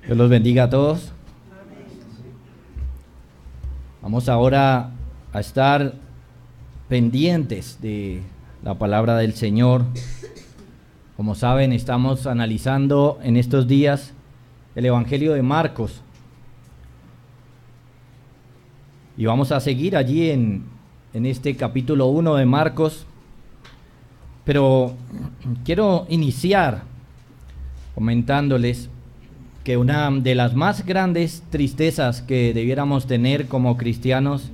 Dios los bendiga a todos. Vamos ahora a estar pendientes de la palabra del Señor. Como saben, estamos analizando en estos días el Evangelio de Marcos. Y vamos a seguir allí en este capítulo 1 de Marcos. Pero quiero iniciar comentándoles que una de las más grandes tristezas que debiéramos tener como cristianos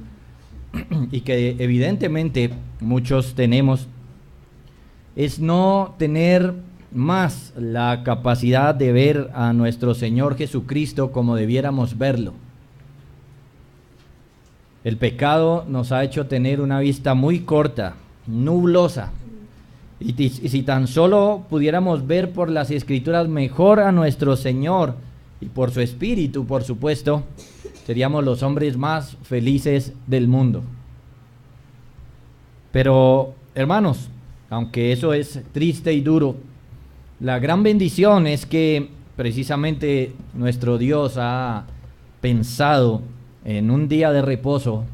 y que evidentemente muchos tenemos es no tener más la capacidad de ver a nuestro Señor Jesucristo como debiéramos verlo. El pecado nos ha hecho tener una vista muy corta, nublosa. Y si tan solo pudiéramos ver por las Escrituras mejor a nuestro Señor y por su Espíritu, por supuesto, seríamos los hombres más felices del mundo. Pero, hermanos, aunque eso es triste y duro, la gran bendición es que precisamente nuestro Dios ha pensado en un día de reposo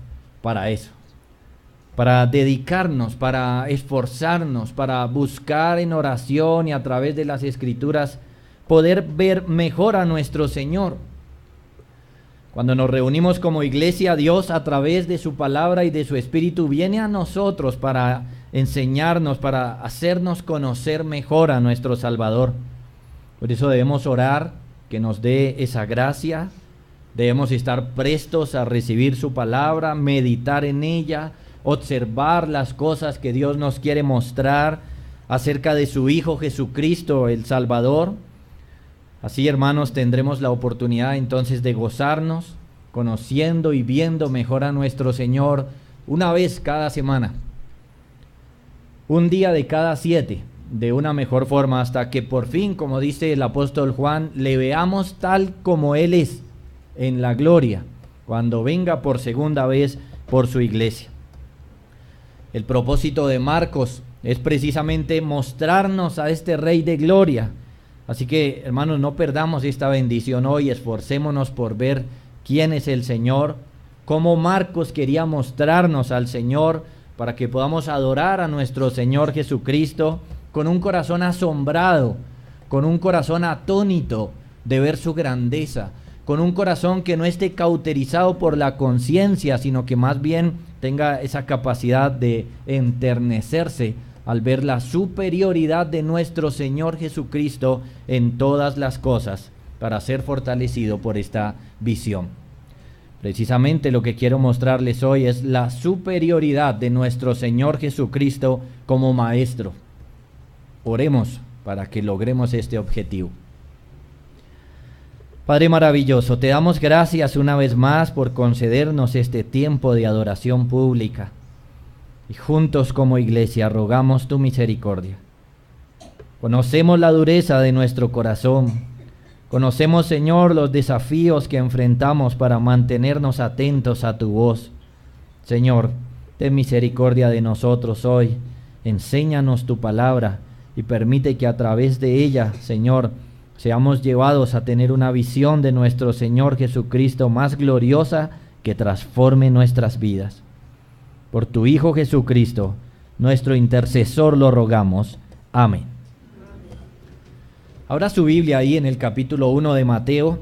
para eso. Para dedicarnos, para esforzarnos, para buscar en oración y a través de las Escrituras poder ver mejor a nuestro Señor. Cuando nos reunimos como iglesia, Dios a través de su palabra y de su Espíritu viene a nosotros para enseñarnos, para hacernos conocer mejor a nuestro Salvador. Por eso debemos orar que nos dé esa gracia, debemos estar prestos a recibir su palabra, meditar en ella, observar las cosas que Dios nos quiere mostrar acerca de su Hijo Jesucristo, el Salvador. Así, hermanos, tendremos la oportunidad entonces de gozarnos, conociendo y viendo mejor a nuestro Señor una vez cada semana, un día de cada 7, de una mejor forma, hasta que por fin, como dice el apóstol Juan, le veamos tal como Él es en la gloria, cuando venga por segunda vez por su iglesia. El propósito de Marcos es precisamente mostrarnos a este Rey de Gloria. Así que, hermanos, no perdamos esta bendición hoy, esforcémonos por ver quién es el Señor, cómo Marcos quería mostrarnos al Señor para que podamos adorar a nuestro Señor Jesucristo con un corazón asombrado, con un corazón atónito de ver su grandeza, con un corazón que no esté cauterizado por la conciencia, sino que más bien tenga esa capacidad de enternecerse al ver la superioridad de nuestro Señor Jesucristo en todas las cosas, para ser fortalecido por esta visión. Precisamente lo que quiero mostrarles hoy es la superioridad de nuestro Señor Jesucristo como Maestro. Oremos para que logremos este objetivo. Padre maravilloso, te damos gracias una vez más por concedernos este tiempo de adoración pública. Y juntos como iglesia rogamos tu misericordia. Conocemos la dureza de nuestro corazón. Conocemos, Señor, los desafíos que enfrentamos para mantenernos atentos a tu voz. Señor, ten misericordia de nosotros hoy. Enséñanos tu palabra y permite que a través de ella, Señor, seamos llevados a tener una visión de nuestro Señor Jesucristo más gloriosa que transforme nuestras vidas. Por tu Hijo Jesucristo, nuestro intercesor, lo rogamos. Amén. Abra su Biblia ahí en el capítulo 1 de Mateo,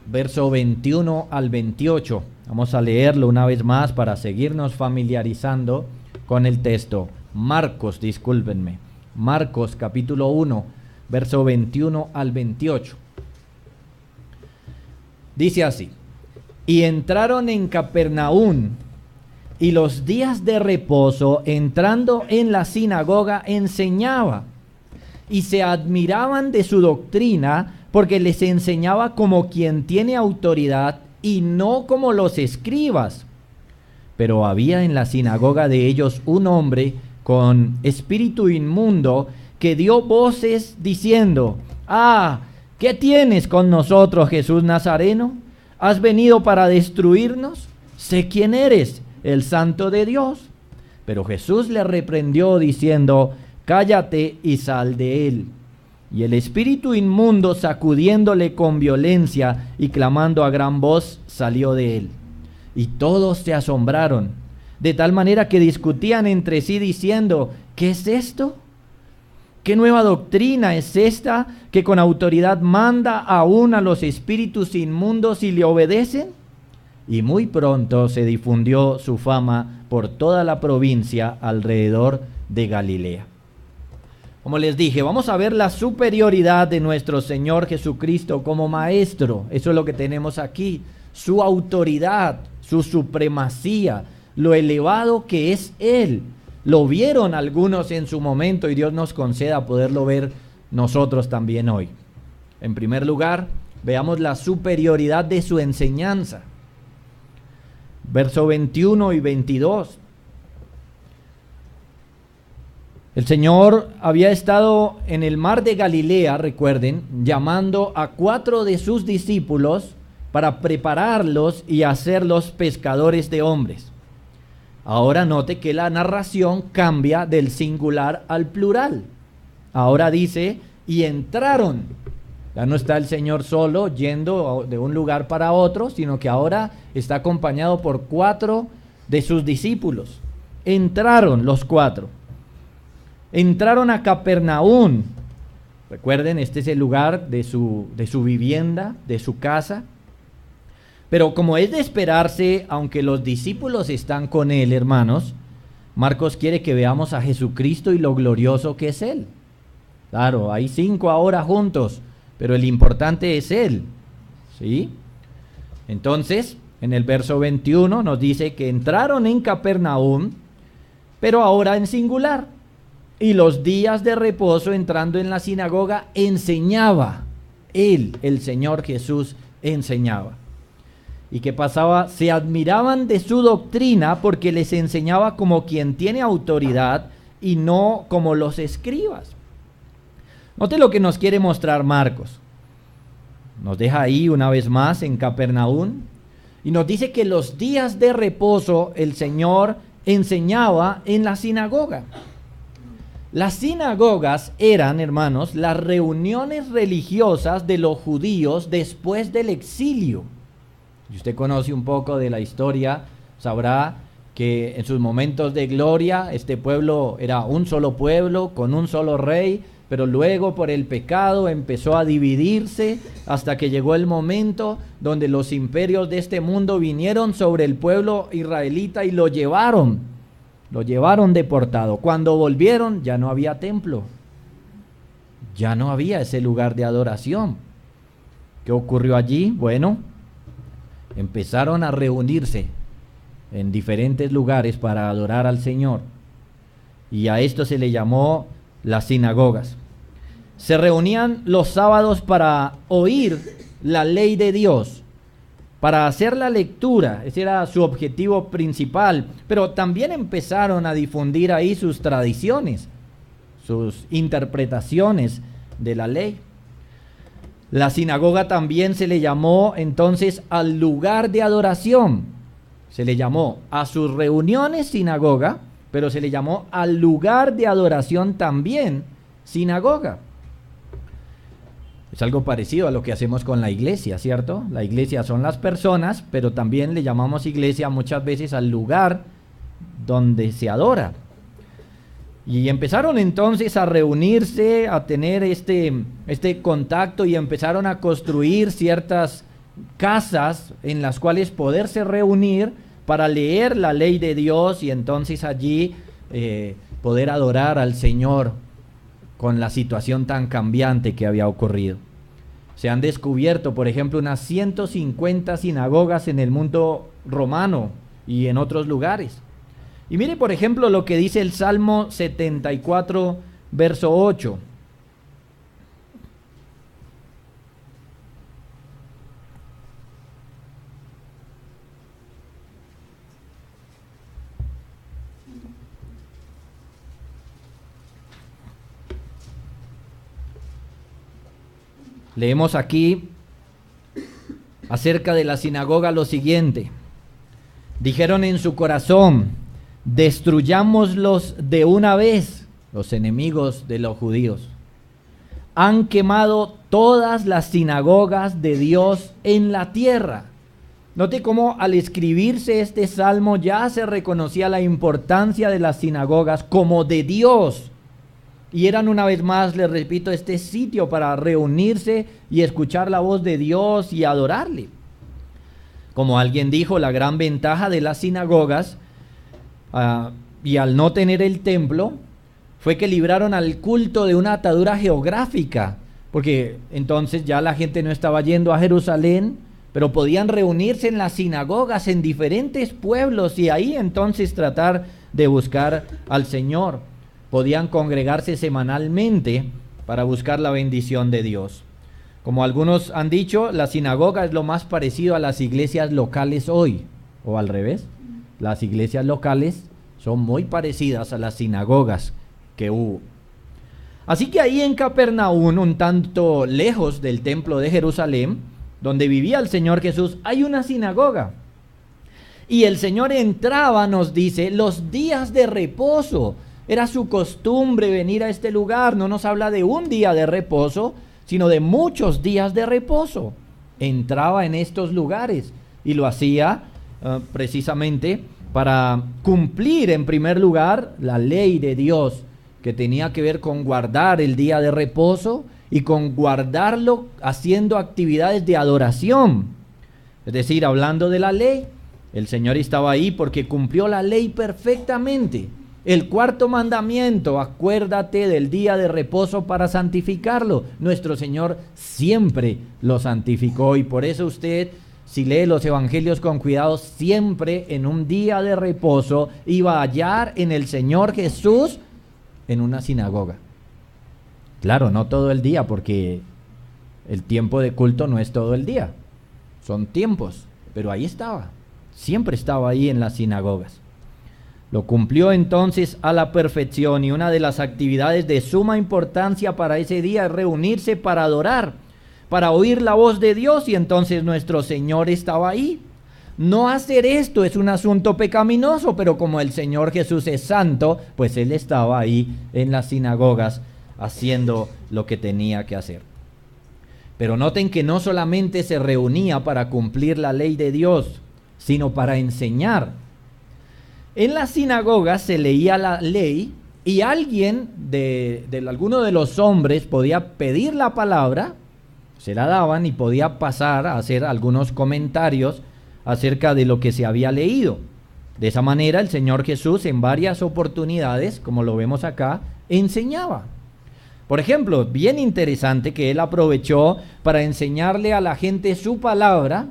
verso 21 al 28. Vamos a leerlo una vez más para seguirnos familiarizando con el texto. Marcos capítulo 1, verso 21 al 28. Dice así: y entraron en Capernaum, y los días de reposo, entrando en la sinagoga, enseñaba, y se admiraban de su doctrina, porque les enseñaba como quien tiene autoridad, y no como los escribas. Pero había en la sinagoga de ellos un hombre con espíritu inmundo, que dio voces diciendo: ¿qué tienes con nosotros, Jesús Nazareno? ¿Has venido para destruirnos? Sé quién eres, el Santo de Dios. Pero Jesús le reprendió diciendo: cállate y sal de él. Y el espíritu inmundo, sacudiéndole con violencia y clamando a gran voz, salió de él. Y todos se asombraron, de tal manera que discutían entre sí diciendo: ¿qué es esto? ¿Qué nueva doctrina es esta que con autoridad manda aún a los espíritus inmundos y le obedecen? Y muy pronto se difundió su fama por toda la provincia alrededor de Galilea. Como les dije, vamos a ver la superioridad de nuestro Señor Jesucristo como Maestro. Eso es lo que tenemos aquí. Su autoridad, su supremacía, lo elevado que es Él. Lo vieron algunos en su momento y Dios nos conceda poderlo ver nosotros también hoy. En primer lugar, veamos la superioridad de su enseñanza. Verso 21 y 22. El Señor había estado en el mar de Galilea, recuerden, llamando a 4 de sus discípulos para prepararlos y hacerlos pescadores de hombres. Ahora note que la narración cambia del singular al plural. Ahora dice: y entraron. Ya no está el Señor solo yendo de un lugar para otro, sino que ahora está acompañado por 4 de sus discípulos. Entraron los 4. Entraron a Capernaum. Recuerden, este es el lugar de su vivienda, de su casa. Pero como es de esperarse, aunque los discípulos están con él, hermanos, Marcos quiere que veamos a Jesucristo y lo glorioso que es él. Claro, hay 5 ahora juntos, pero el importante es él, ¿sí? Entonces, en el verso 21 nos dice que entraron en Capernaum, pero ahora en singular. Y los días de reposo, entrando en la sinagoga, enseñaba. Él, el Señor Jesús, enseñaba. ¿Y qué pasaba? Se admiraban de su doctrina porque les enseñaba como quien tiene autoridad y no como los escribas. Note lo que nos quiere mostrar Marcos. Nos deja ahí una vez más en Capernaum y nos dice que los días de reposo el Señor enseñaba en la sinagoga. Las sinagogas eran, hermanos, las reuniones religiosas de los judíos después del exilio. Si usted conoce un poco de la historia, sabrá que en sus momentos de gloria este pueblo era un solo pueblo con un solo rey, pero luego por el pecado empezó a dividirse hasta que llegó el momento donde los imperios de este mundo vinieron sobre el pueblo israelita y lo llevaron deportado. Cuando volvieron ya no había templo, ya no había ese lugar de adoración. ¿Qué ocurrió allí? Bueno, empezaron a reunirse en diferentes lugares para adorar al Señor, y a esto se le llamó las sinagogas. Se reunían los sábados para oír la ley de Dios, para hacer la lectura. Ese era su objetivo principal, pero también empezaron a difundir ahí sus tradiciones, sus interpretaciones de la ley. La sinagoga también se le llamó entonces al lugar de adoración. Se le llamó a sus reuniones sinagoga, pero se le llamó al lugar de adoración también sinagoga. Es algo parecido a lo que hacemos con la iglesia, ¿cierto? La iglesia son las personas, pero también le llamamos iglesia muchas veces al lugar donde se adora. Y empezaron entonces a reunirse, a tener este contacto, y empezaron a construir ciertas casas en las cuales poderse reunir para leer la ley de Dios y entonces allí poder adorar al Señor con la situación tan cambiante que había ocurrido. Se han descubierto, por ejemplo, unas 150 sinagogas en el mundo romano y en otros lugares. Y mire, por ejemplo, lo que dice el Salmo 74, verso 8. Leemos aquí acerca de la sinagoga lo siguiente: dijeron en su corazón, destruyámoslos de una vez, los enemigos de los judíos. han quemado todas las sinagogas de Dios en la tierra. Note cómo al escribirse este salmo ya se reconocía la importancia de las sinagogas como de Dios. Y eran, una vez más, les repito, este sitio para reunirse y escuchar la voz de Dios y adorarle. Como alguien dijo, la gran ventaja de las sinagogas y al no tener el templo fue que libraron al culto de una atadura geográfica, porque entonces ya la gente no estaba yendo a Jerusalén, pero podían reunirse en las sinagogas en diferentes pueblos y ahí entonces tratar de buscar al Señor. Podían congregarse semanalmente para buscar la bendición de Dios. Como algunos han dicho, la sinagoga es lo más parecido a las iglesias locales hoy, o al revés. Las iglesias locales son muy parecidas a las sinagogas que hubo. Así que ahí en Capernaum, un tanto lejos del templo de Jerusalén, donde vivía el Señor Jesús, hay una sinagoga. Y el Señor entraba, nos dice, los días de reposo. Era su costumbre venir a este lugar. No nos habla de un día de reposo, sino de muchos días de reposo. Entraba en estos lugares y lo hacía precisamente para cumplir en primer lugar la ley de Dios, que tenía que ver con guardar el día de reposo y con guardarlo haciendo actividades de adoración. Es decir, hablando de la ley, el Señor estaba ahí porque cumplió la ley perfectamente. El cuarto mandamiento, acuérdate del día de reposo para santificarlo. Nuestro Señor siempre lo santificó y por eso usted, si lee los evangelios con cuidado, siempre en un día de reposo iba a hallar en el Señor Jesús en una sinagoga. Claro, no todo el día, porque el tiempo de culto no es todo el día, son tiempos, pero ahí estaba, siempre estaba ahí en las sinagogas. Lo cumplió entonces a la perfección y una de las actividades de suma importancia para ese día es reunirse para adorar, para oír la voz de Dios, y entonces nuestro Señor estaba ahí. No hacer esto es un asunto pecaminoso, pero como el Señor Jesús es santo, pues Él estaba ahí en las sinagogas haciendo lo que tenía que hacer. Pero noten que no solamente se reunía para cumplir la ley de Dios, sino para enseñar. En las sinagogas se leía la ley y alguien de alguno de los hombres podía pedir la palabra, se la daban y podía pasar a hacer algunos comentarios acerca de lo que se había leído. De esa manera el Señor Jesús en varias oportunidades, como lo vemos acá, enseñaba. Por ejemplo, bien interesante que Él aprovechó para enseñarle a la gente su palabra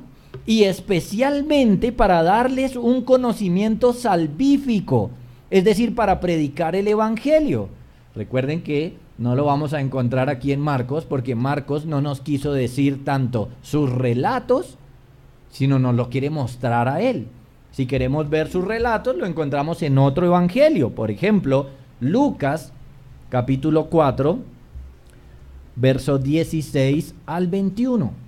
y especialmente para darles un conocimiento salvífico, es decir, para predicar el Evangelio. Recuerden que no lo vamos a encontrar aquí en Marcos, porque Marcos no nos quiso decir tanto sus relatos, sino nos lo quiere mostrar a Él. Si queremos ver sus relatos, lo encontramos en otro evangelio. Por ejemplo, Lucas, capítulo 4, versos 16 al 21.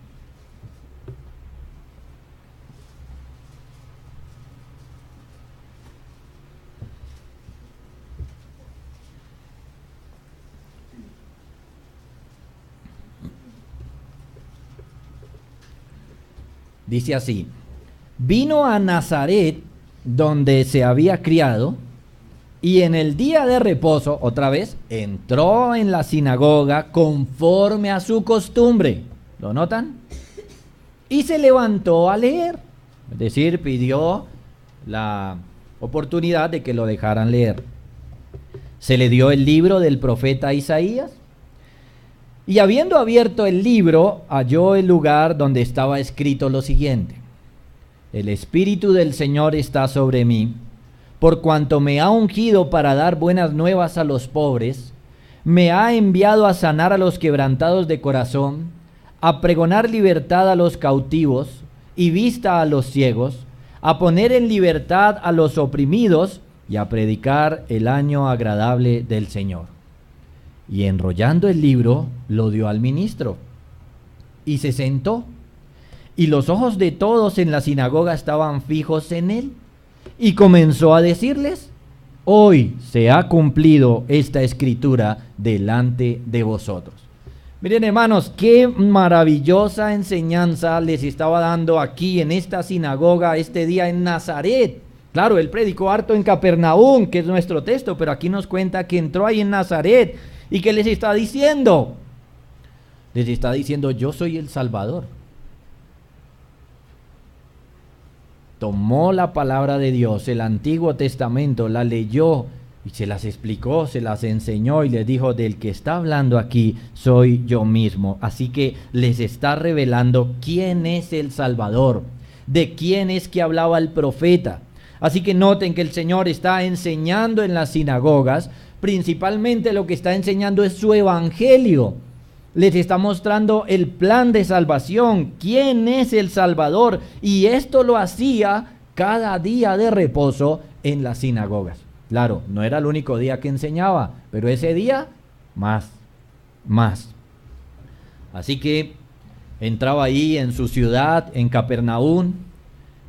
Dice así: vino a Nazaret, donde se había criado, y en el día de reposo, otra vez, entró en la sinagoga conforme a su costumbre. ¿Lo notan? Y se levantó a leer. Es decir, pidió la oportunidad de que lo dejaran leer. Se le dio el libro del profeta Isaías. Y habiendo abierto el libro, halló el lugar donde estaba escrito lo siguiente: el Espíritu del Señor está sobre mí, por cuanto me ha ungido para dar buenas nuevas a los pobres, me ha enviado a sanar a los quebrantados de corazón, a pregonar libertad a los cautivos y vista a los ciegos, a poner en libertad a los oprimidos y a predicar el año agradable del Señor. Y enrollando el libro, lo dio al ministro y se sentó. Y los ojos de todos en la sinagoga estaban fijos en él. Y comenzó a decirles: hoy se ha cumplido esta escritura delante de vosotros. Miren, hermanos, qué maravillosa enseñanza les estaba dando aquí en esta sinagoga este día en Nazaret. Claro, él predicó harto en Capernaum, que es nuestro texto, pero aquí nos cuenta que entró ahí en Nazaret y que les está diciendo. Les está diciendo, yo soy el Salvador. Tomó la palabra de Dios, el Antiguo Testamento, la leyó y se las explicó, se las enseñó y les dijo, del que está hablando aquí soy yo mismo. Así que les está revelando quién es el Salvador, de quién es que hablaba el profeta. Así que noten que el Señor está enseñando en las sinagogas, principalmente lo que está enseñando es su evangelio. Les está mostrando el plan de salvación, quién es el Salvador, y esto lo hacía cada día de reposo en las sinagogas. Claro, no era el único día que enseñaba, pero ese día más. Así que entraba ahí en su ciudad, en Capernaum,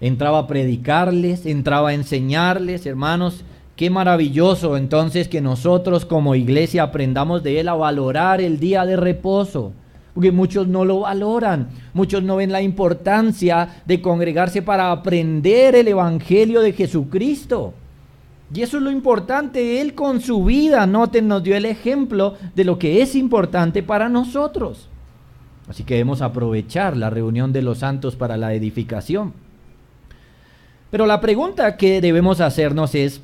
entraba a predicarles, entraba a enseñarles, hermanos. Qué maravilloso entonces que nosotros como iglesia aprendamos de él a valorar el día de reposo, porque muchos no lo valoran, muchos no ven la importancia de congregarse para aprender el evangelio de Jesucristo. Y eso es lo importante, él con su vida, noten, nos dio el ejemplo de lo que es importante para nosotros. Así que debemos aprovechar la reunión de los santos para la edificación. Pero la pregunta que debemos hacernos es,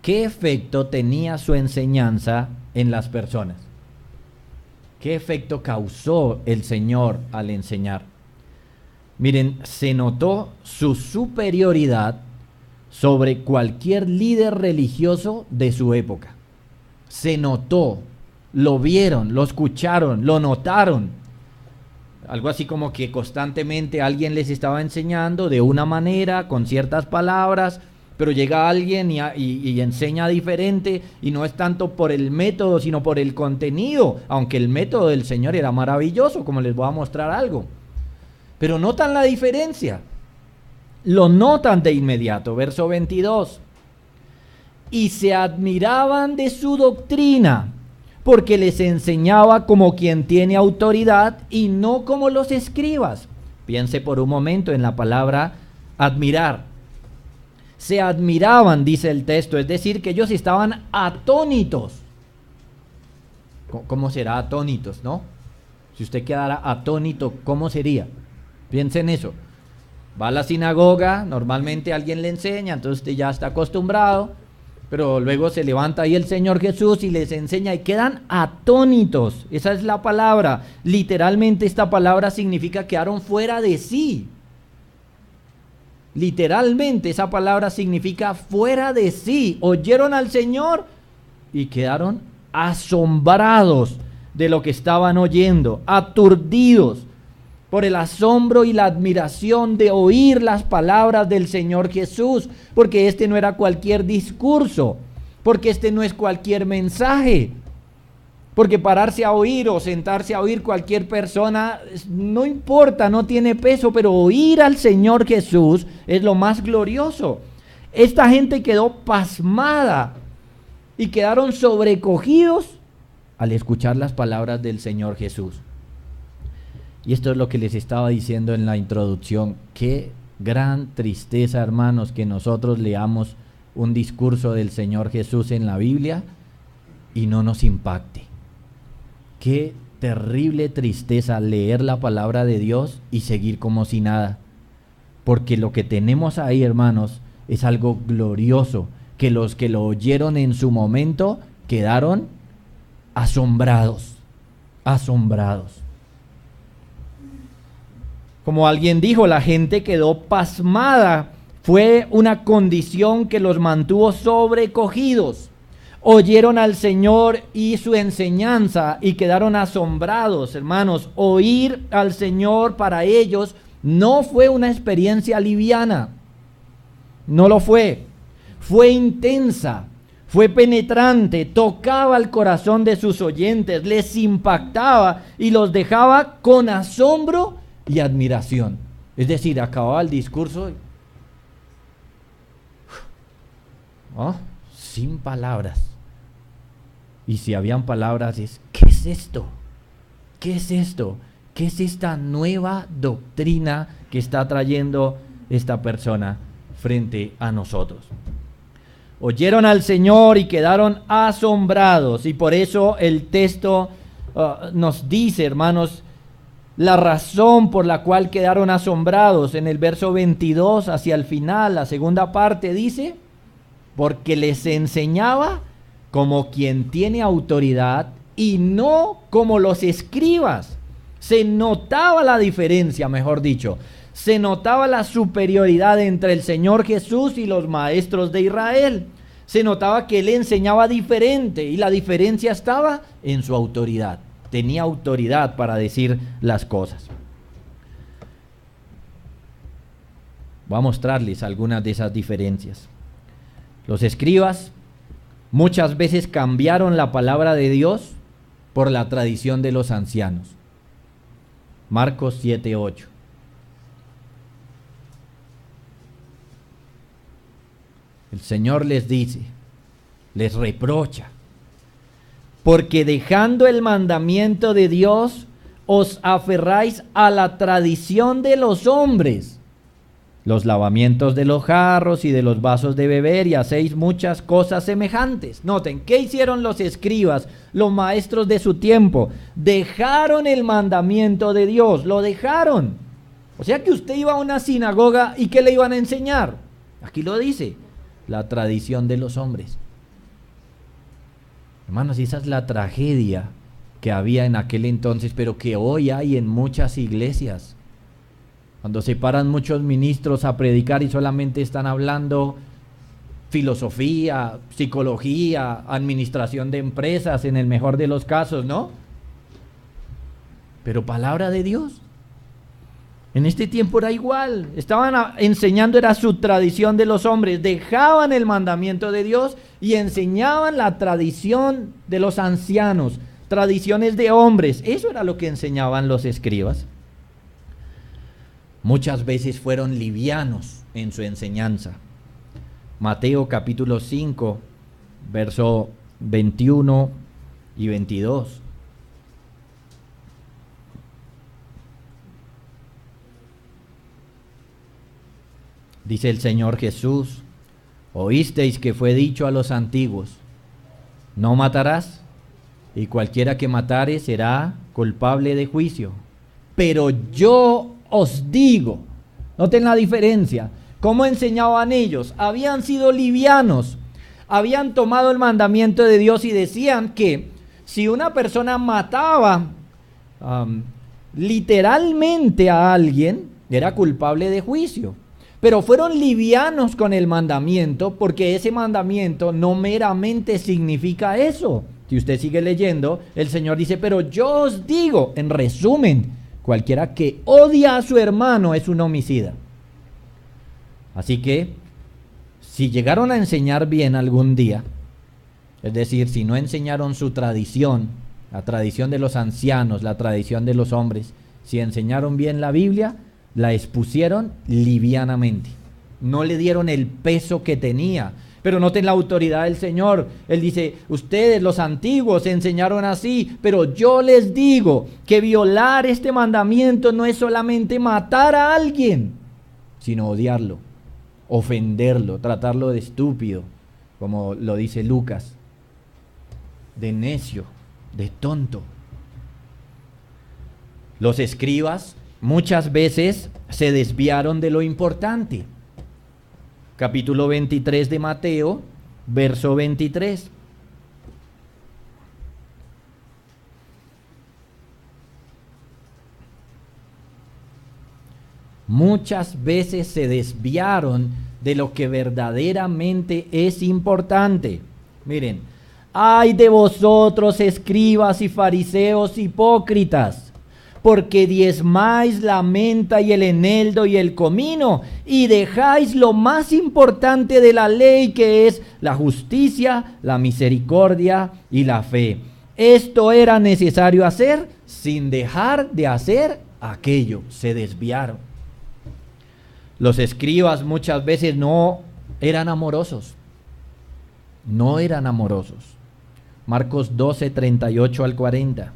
¿qué efecto tenía su enseñanza en las personas? ¿Qué efecto causó el Señor al enseñar? Miren, se notó su superioridad sobre cualquier líder religioso de su época. Se notó, lo vieron, lo escucharon, lo notaron. Algo así como que constantemente alguien les estaba enseñando de una manera, con ciertas palabras, pero llega alguien y enseña diferente, y no es tanto por el método, sino por el contenido, aunque el método del Señor era maravilloso, como les voy a mostrar algo. Pero notan la diferencia, lo notan de inmediato. Verso 22. Y se admiraban de su doctrina, porque les enseñaba como quien tiene autoridad y no como los escribas. Piense por un momento en la palabra admirar. Se admiraban, dice el texto, es decir, que ellos estaban atónitos. ¿Cómo será atónitos, no? Si usted quedara atónito, ¿cómo sería? Piense en eso. Va a la sinagoga, normalmente alguien le enseña, entonces usted ya está acostumbrado, pero luego se levanta ahí el Señor Jesús y les enseña y quedan atónitos. Esa es la palabra. Literalmente esta palabra significa quedaron fuera de sí. Literalmente esa palabra significa fuera de sí. Oyeron al Señor y quedaron asombrados de lo que estaban oyendo, aturdidos por el asombro y la admiración de oír las palabras del Señor Jesús, porque este no era cualquier discurso, porque este no es cualquier mensaje, porque pararse a oír o sentarse a oír cualquier persona no importa, no tiene peso, pero oír al Señor Jesús es lo más glorioso. Esta gente quedó pasmada y quedaron sobrecogidos al escuchar las palabras del Señor Jesús. Y esto es lo que les estaba diciendo en la introducción. Qué gran tristeza, hermanos, que nosotros leamos un discurso del Señor Jesús en la Biblia y no nos impacte. Qué terrible tristeza leer la palabra de Dios y seguir como si nada. Porque lo que tenemos ahí, hermanos, es algo glorioso, que los que lo oyeron en su momento quedaron asombrados. Como alguien dijo, la gente quedó pasmada. Fue una condición que los mantuvo sobrecogidos. Oyeron al Señor y su enseñanza y quedaron asombrados, hermanos. Oír al Señor para ellos no fue una experiencia liviana. No lo fue. Fue intensa, fue penetrante, tocaba el corazón de sus oyentes, les impactaba y los dejaba con asombro y admiración. Es decir, acababa el discurso sin palabras. Y si habían palabras es, ¿qué es esto? ¿qué es esto? ¿Qué es esta nueva doctrina que está trayendo esta persona frente a nosotros? Oyeron al Señor y quedaron asombrados, y por eso el texto nos dice, hermanos, la razón por la cual quedaron asombrados. En el verso 22 hacia el final, la segunda parte dice, porque les enseñaba como quien tiene autoridad y no como los escribas. Se notaba la diferencia, mejor dicho, se notaba la superioridad entre el Señor Jesús y los maestros de Israel. Se notaba que él enseñaba diferente, y la diferencia estaba en su autoridad. Tenía autoridad para decir las cosas. Voy a mostrarles algunas de esas diferencias. Los escribas muchas veces cambiaron la palabra de Dios por la tradición de los ancianos. Marcos 7:8. El Señor les dice, les reprocha, porque dejando el mandamiento de Dios, os aferráis a la tradición de los hombres, los lavamientos de los jarros y de los vasos de beber, y hacéis muchas cosas semejantes. Noten, ¿qué hicieron los escribas, los maestros de su tiempo? Dejaron el mandamiento de Dios, lo dejaron. O sea que usted iba a una sinagoga y ¿qué le iban a enseñar? Aquí lo dice, la tradición de los hombres. Hermanos, esa es la tragedia que había en aquel entonces, pero que hoy hay en muchas iglesias. Cuando se paran muchos ministros a predicar y solamente están hablando filosofía, psicología, administración de empresas, en el mejor de los casos, ¿no? Pero palabra de Dios. En este tiempo era igual, estaban enseñando, era su tradición de los hombres, dejaban el mandamiento de Dios y enseñaban la tradición de los ancianos, tradiciones de hombres. Eso era lo que enseñaban los escribas. Muchas veces fueron livianos en su enseñanza. Mateo capítulo 5, verso 21 y 22. Dice el Señor Jesús, oísteis que fue dicho a los antiguos, no matarás, y cualquiera que matare será culpable de juicio. Pero yo os digo, noten la diferencia, ¿cómo enseñaban ellos? Habían sido livianos, habían tomado el mandamiento de Dios y decían que si una persona mataba literalmente a alguien, era culpable de juicio. Pero fueron livianos con el mandamiento, porque ese mandamiento no meramente significa eso. Si usted sigue leyendo, el Señor dice, pero yo os digo, en resumen, cualquiera que odia a su hermano es un homicida. Así que, si llegaron a enseñar bien algún día, es decir, si no enseñaron su tradición, la tradición de los ancianos, la tradición de los hombres, si enseñaron bien la Biblia, la expusieron livianamente, no le dieron el peso que tenía. Pero noten la autoridad del Señor. Él dice, ustedes los antiguos enseñaron así, pero yo les digo que violar este mandamiento no es solamente matar a alguien, sino odiarlo, ofenderlo, tratarlo de estúpido, como lo dice Lucas, de necio, de tonto. Los escribas muchas veces se desviaron de lo importante. Capítulo 23 de Mateo, verso 23. Muchas veces se desviaron de lo que verdaderamente es importante. Miren, ay de vosotros, escribas y fariseos hipócritas, porque diezmáis la menta y el eneldo y el comino, y dejáis lo más importante de la ley, que es la justicia, la misericordia y la fe. Esto era necesario hacer sin dejar de hacer aquello. Se desviaron. Los escribas muchas veces no eran amorosos. No eran amorosos. Marcos 12, 38 al 40.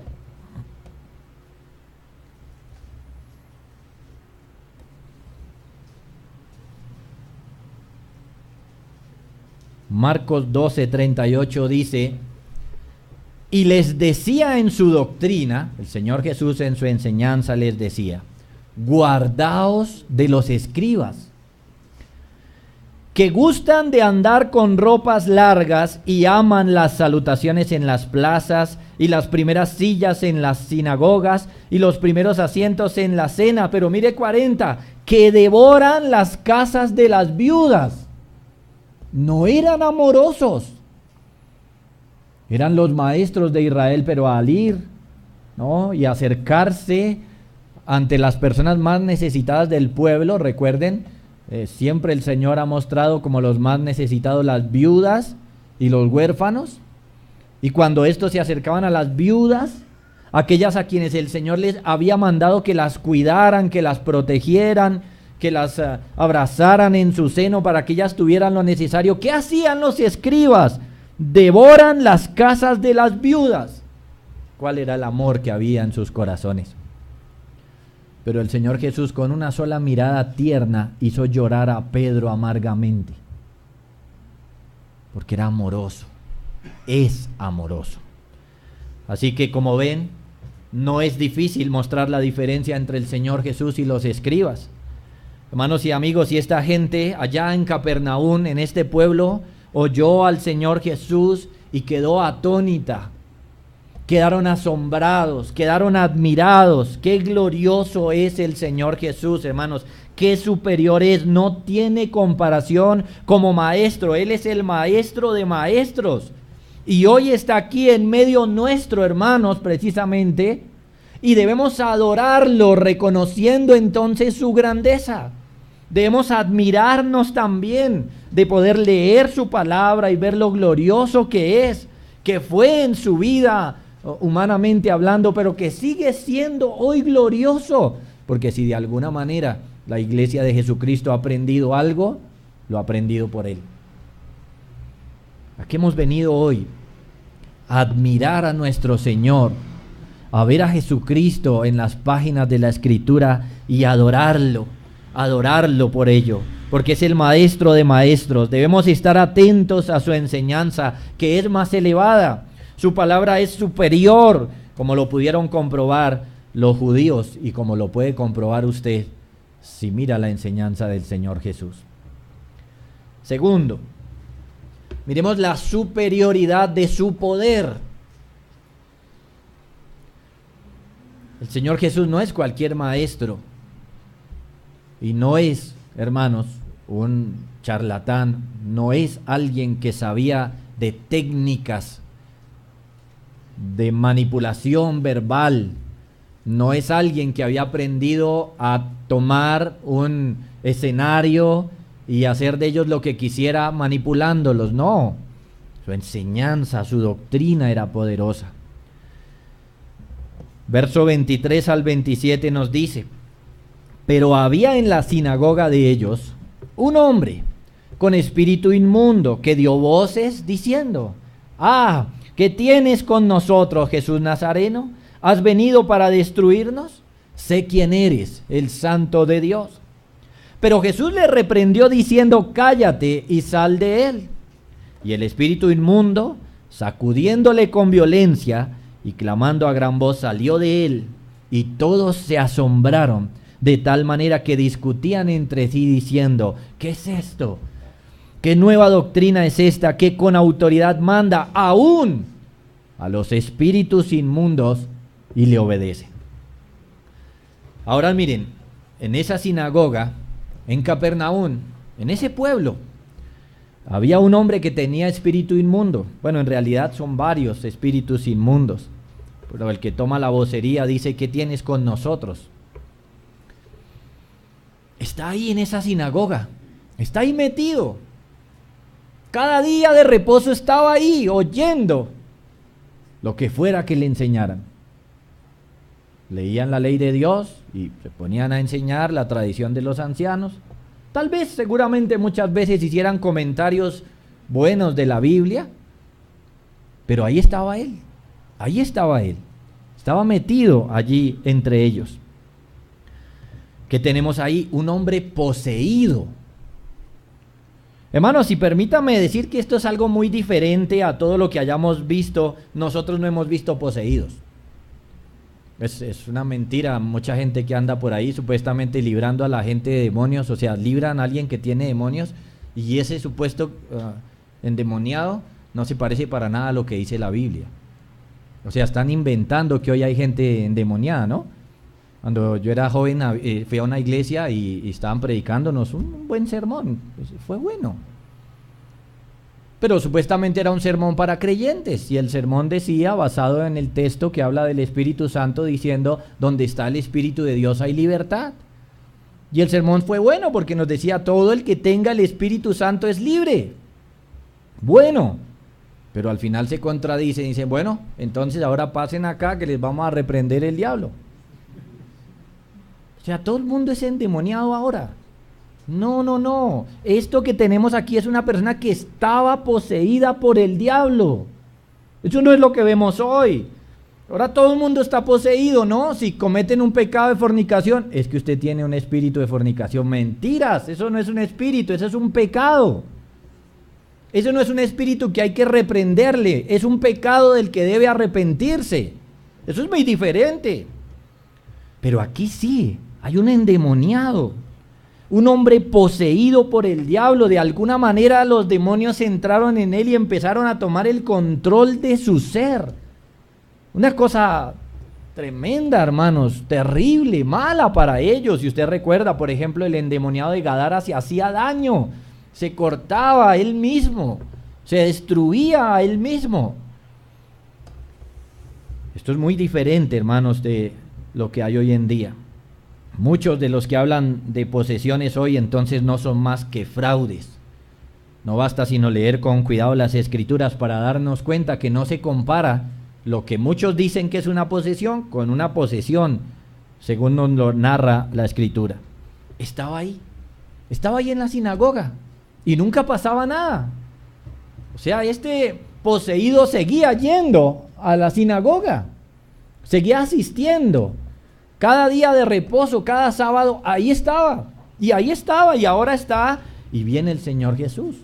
Marcos 12:38 dice: y les decía en su doctrina, el Señor Jesús en su enseñanza les decía: guardaos de los escribas, que gustan de andar con ropas largas y aman las salutaciones en las plazas y las primeras sillas en las sinagogas y los primeros asientos en la cena. Pero mire 40, que devoran las casas de las viudas. No eran amorosos. Eran los maestros de Israel, pero al ir, ¿no?, y acercarse ante las personas más necesitadas del pueblo, recuerden, siempre el Señor ha mostrado como los más necesitados las viudas y los huérfanos. Y cuando estos se acercaban a las viudas, aquellas a quienes el Señor les había mandado que las cuidaran, que las protegieran, que las abrazaran en su seno para que ellas tuvieran lo necesario, ¿qué hacían los escribas? Devoran las casas de las viudas. ¿Cuál era el amor que había en sus corazones? Pero el Señor Jesús, con una sola mirada tierna, hizo llorar a Pedro amargamente, porque era amoroso, es amoroso. Así que, como ven, no es difícil mostrar la diferencia entre el Señor Jesús y los escribas. Hermanos y amigos, y esta gente allá en Capernaum, en este pueblo, oyó al Señor Jesús y quedó atónita. Quedaron asombrados, quedaron admirados. Qué glorioso es el Señor Jesús, hermanos. Qué superior es, no tiene comparación como maestro. Él es el maestro de maestros. Y hoy está aquí en medio nuestro, hermanos, precisamente. Y debemos adorarlo, reconociendo entonces su grandeza. Debemos admirarnos también de poder leer su palabra y ver lo glorioso que es, que fue en su vida, humanamente hablando, pero que sigue siendo hoy glorioso, porque si de alguna manera la iglesia de Jesucristo ha aprendido algo, lo ha aprendido por Él. ¿A qué hemos venido hoy? A admirar a nuestro Señor, a ver a Jesucristo en las páginas de la Escritura y adorarlo por ello, porque es el maestro de maestros. Debemos estar atentos a su enseñanza, que es más elevada. Su palabra es superior, como lo pudieron comprobar los judíos y como lo puede comprobar usted si mira la enseñanza del Señor Jesús. Segundo, miremos la superioridad de su poder. El Señor Jesús no es cualquier maestro y no es, hermanos, un charlatán, no es alguien que sabía de técnicas de manipulación verbal, no es alguien que había aprendido a tomar un escenario y hacer de ellos lo que quisiera manipulándolos, no. Su enseñanza, su doctrina era poderosa. Verso 23 al 27 nos dice: pero había en la sinagoga de ellos un hombre con espíritu inmundo que dio voces diciendo: ¿qué tienes con nosotros, Jesús Nazareno? ¿Has venido para destruirnos? Sé quién eres, el Santo de Dios. Pero Jesús le reprendió diciendo: cállate y sal de él. Y el espíritu inmundo, sacudiéndole con violencia y clamando a gran voz, salió de él. Y todos se asombraron, de tal manera que discutían entre sí diciendo: ¿qué es esto? ¿Qué nueva doctrina es esta que con autoridad manda aún a los espíritus inmundos y le obedecen? Ahora miren, en esa sinagoga, en Capernaum, en ese pueblo, había un hombre que tenía espíritu inmundo. Bueno, en realidad son varios espíritus inmundos, pero el que toma la vocería dice: ¿qué tienes con nosotros? Está ahí en esa sinagoga, está ahí metido. Cada día de reposo estaba ahí oyendo lo que fuera que le enseñaran. Leían la ley de Dios y se ponían a enseñar la tradición de los ancianos. Tal vez, seguramente muchas veces hicieran comentarios buenos de la Biblia, pero ahí estaba él, estaba metido allí entre ellos. ¿Qué tenemos ahí? Un hombre poseído. Hermanos, y permítame decir que esto es algo muy diferente a todo lo que hayamos visto. Nosotros no hemos visto poseídos. Es una mentira, mucha gente que anda por ahí supuestamente librando a la gente de demonios, o sea, libran a alguien que tiene demonios y ese supuesto endemoniado no se parece para nada a lo que dice la Biblia. O sea, están inventando que hoy hay gente endemoniada, ¿no? Cuando yo era joven fui a una iglesia y estaban predicándonos un buen sermón, fue bueno. Pero supuestamente era un sermón para creyentes y el sermón decía, basado en el texto que habla del Espíritu Santo, diciendo, donde está el Espíritu de Dios hay libertad. Y el sermón fue bueno porque nos decía, todo el que tenga el Espíritu Santo es libre. Bueno, pero al final se contradice y dicen, bueno, entonces ahora pasen acá que les vamos a reprender el diablo. O sea, todo el mundo es endemoniado ahora. No. Esto que tenemos aquí es una persona que estaba poseída por el diablo. Eso no es lo que vemos hoy. Ahora todo el mundo está poseído, ¿no? Si cometen un pecado de fornicación, es que usted tiene un espíritu de fornicación. Mentiras, eso no es un espíritu, eso es un pecado. Eso no es un espíritu que hay que reprenderle, es un pecado del que debe arrepentirse. Eso es muy diferente. Pero aquí sí, hay un endemoniado. Un hombre poseído por el diablo. De alguna manera los demonios entraron en él y empezaron a tomar el control de su ser. Una cosa tremenda, hermanos, terrible, mala para ellos. Si usted recuerda, por ejemplo, el endemoniado de Gadara se hacía daño, se cortaba a él mismo, se destruía a él mismo. Esto es muy diferente, hermanos, de lo que hay hoy en día. Muchos de los que hablan de posesiones hoy entonces no son más que fraudes. No basta sino leer con cuidado las escrituras para darnos cuenta que no se compara lo que muchos dicen que es una posesión con una posesión, según nos lo narra la escritura. Estaba ahí en la sinagoga y nunca pasaba nada. O sea, este poseído seguía yendo a la sinagoga, seguía asistiendo. Cada día de reposo, cada sábado, ahí estaba, y ahora está, y viene el Señor Jesús.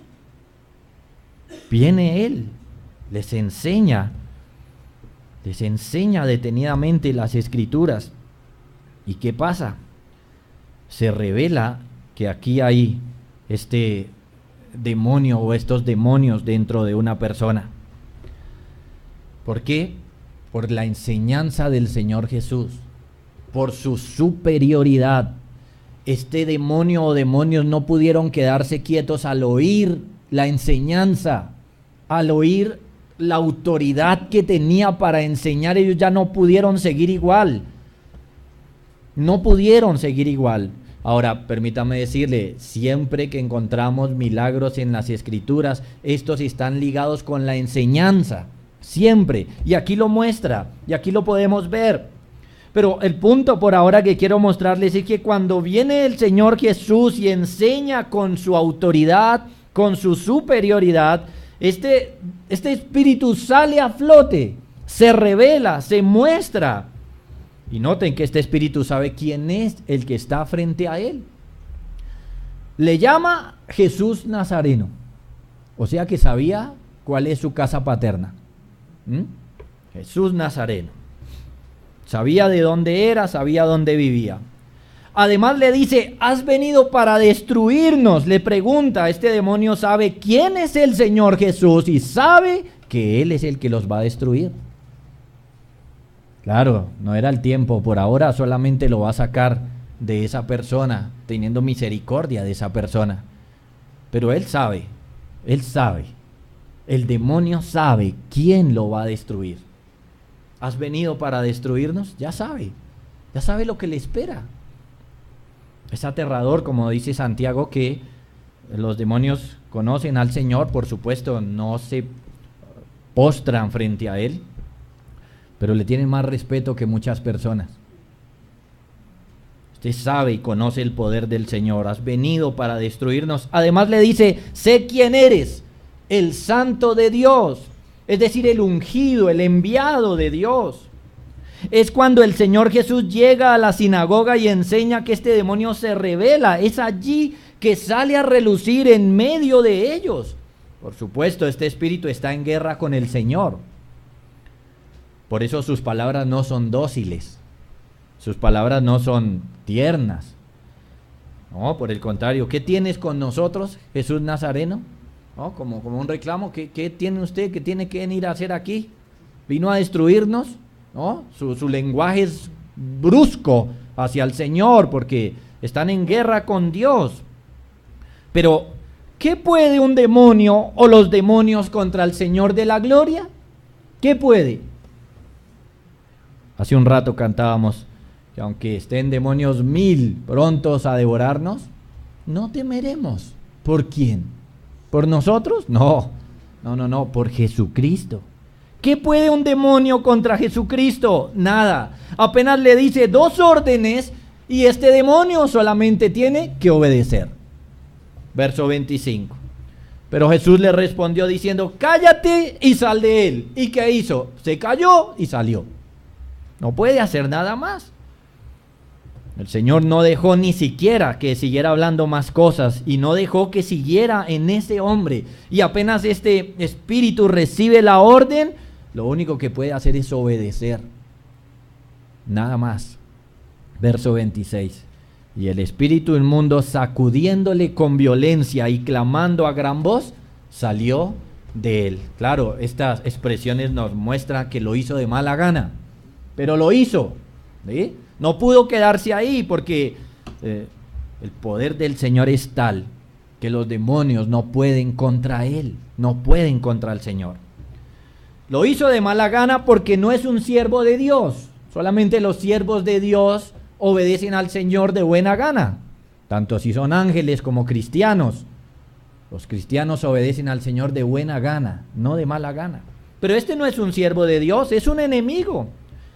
Viene Él, les enseña detenidamente las escrituras. ¿Y qué pasa? Se revela que aquí hay este demonio o estos demonios dentro de una persona. ¿Por qué? Por la enseñanza del Señor Jesús. Por su superioridad. Este demonio o demonios no pudieron quedarse quietos al oír la enseñanza, al oír la autoridad que tenía para enseñar. Ellos ya no pudieron seguir igual. Ahora, permítame decirle, siempre que encontramos milagros en las escrituras, estos están ligados con la enseñanza, siempre. Y aquí lo muestra, y aquí lo podemos ver. Pero el punto por ahora que quiero mostrarles es que cuando viene el Señor Jesús y enseña con su autoridad, con su superioridad, este espíritu sale a flote, se revela, se muestra. Y noten que este espíritu sabe quién es el que está frente a él. Le llama Jesús Nazareno, o sea que sabía cuál es su casa paterna. Jesús Nazareno. Sabía de dónde era, sabía dónde vivía. Además le dice, ¿has venido para destruirnos? Le pregunta, este demonio sabe quién es el Señor Jesús y sabe que Él es el que los va a destruir. Claro, no era el tiempo, por ahora solamente lo va a sacar de esa persona, teniendo misericordia de esa persona. Pero Él sabe, el demonio sabe quién lo va a destruir. ¿Has venido para destruirnos? Ya sabe lo que le espera. Es aterrador, como dice Santiago, que los demonios conocen al Señor, por supuesto, no se postran frente a Él, pero le tienen más respeto que muchas personas. Usted sabe y conoce el poder del Señor. Has venido para destruirnos. Además le dice, sé quién eres, el Santo de Dios. Es decir, el ungido, el enviado de Dios. es cuando el Señor Jesús llega a la sinagoga y enseña que este demonio se revela. Es allí que sale a relucir en medio de ellos. Por supuesto, este espíritu está en guerra con el Señor. Por eso sus palabras no son dóciles. Sus palabras no son tiernas. No, por el contrario, ¿qué tienes con nosotros, Jesús Nazareno? ¿No? Como un reclamo, ¿qué tiene usted? ¿Qué tiene que venir a hacer aquí? ¿Vino a destruirnos? ¿No? Su lenguaje es brusco hacia el Señor porque están en guerra con Dios. Pero, ¿qué puede un demonio o los demonios contra el Señor de la gloria? ¿Qué puede? Hace un rato cantábamos que aunque estén demonios 1000 prontos a devorarnos, no temeremos. ¿Por quién? ¿Por nosotros? No, por Jesucristo. ¿Qué puede un demonio contra Jesucristo? Nada. Apenas le dice 2 órdenes y este demonio solamente tiene que obedecer. Verso 25. Pero Jesús le respondió diciendo: cállate y sal de él. ¿Y qué hizo? Se calló y salió. No puede hacer nada más. El Señor no dejó ni siquiera que siguiera hablando más cosas y no dejó que siguiera en ese hombre. Y apenas este espíritu recibe la orden, lo único que puede hacer es obedecer. Nada más. Verso 26. Y el espíritu inmundo, sacudiéndole con violencia y clamando a gran voz, salió de él. Claro, estas expresiones nos muestran que lo hizo de mala gana, pero lo hizo, ¿sí? No pudo quedarse ahí porque el poder del Señor es tal que los demonios no pueden contra él, no pueden contra el Señor. Lo hizo de mala gana porque no es un siervo de Dios. Solamente los siervos de Dios obedecen al Señor de buena gana, tanto si son ángeles como cristianos. Los cristianos obedecen al Señor de buena gana, no de mala gana. Pero este no es un siervo de Dios, es un enemigo.